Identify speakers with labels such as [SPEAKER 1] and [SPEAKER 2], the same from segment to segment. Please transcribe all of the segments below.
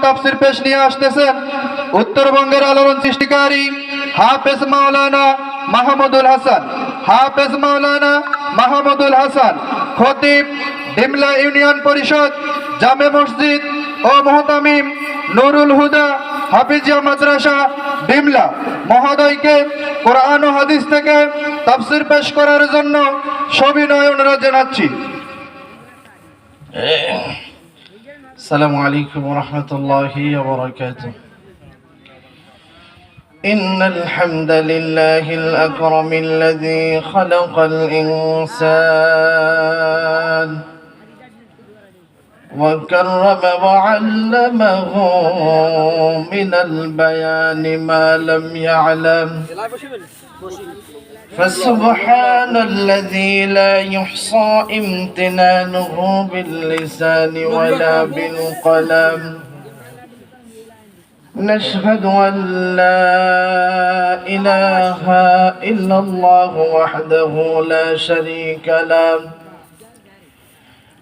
[SPEAKER 1] তাফসীর পেশ নিয়ে আসতেছেন উত্তরবঙ্গের আলোড়ন সৃষ্টিকারী হাফেজ মাওলানা মাহমুদুল হাসান। হাফেজ মাওলানা মাহমুদুল হাসান, খতিব ডিমলা ইউনিয়ন পরিষদ জামে মসজিদ ও মুহতামিম নুরুল হুদা হাফিজিয়া মাদ্রাসা ডিমলা মহোদয়কে কোরআন ও হাদিস থেকে তাফসীর পেশ করার জন্য সবিনয় অনুরোধ জানাচ্ছি।
[SPEAKER 2] السلام عليكم ورحمة الله وبركاته. إن الحمد لله الأكرم الذي خلق الإنسان وكرم وعلمه من البيان ما لم يعلم، فسبحان الذي لا يحصى امتنانه باللسان ولا بالقلم. نشهد أن لا إله إلا الله وحده لا شريك له،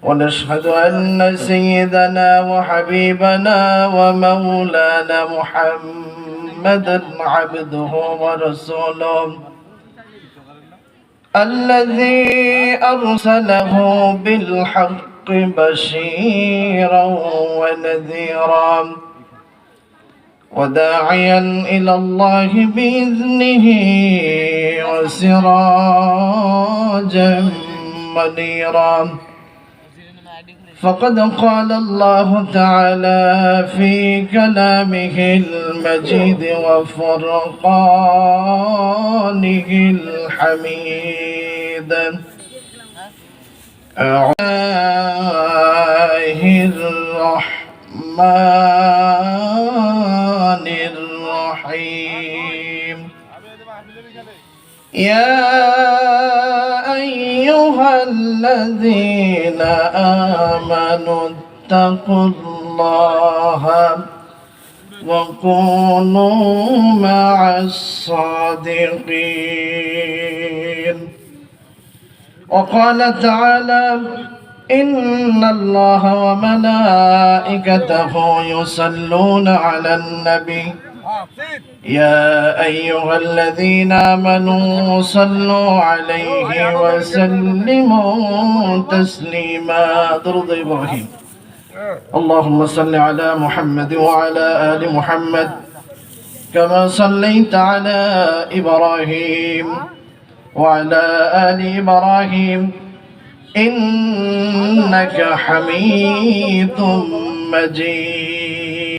[SPEAKER 2] ونشهد أن سيدنا وحبيبنا ومولانا محمدا عبده ورسوله الذي أرسله بالحق بشيرا ونذيرا وداعيا إلى الله بإذنه وسراجا منيرا. فقد قال الله تعالى في كلامه المجيد وفرقانه الحميد: الرحمن الرحيم. يا أيها الذين آمنوا اتقوا الله وكونوا مع الصادقين. وقال تعالى: إن الله وملائكته يصلون على النبي يا أيها الذين آمنوا صلوا عليه وسلموا تسليما. درود إبراهيم. اللهم صل على محمد وعلى آل محمد كما صليت على إبراهيم وعلى آل إبراهيم إنك حميد مجيد.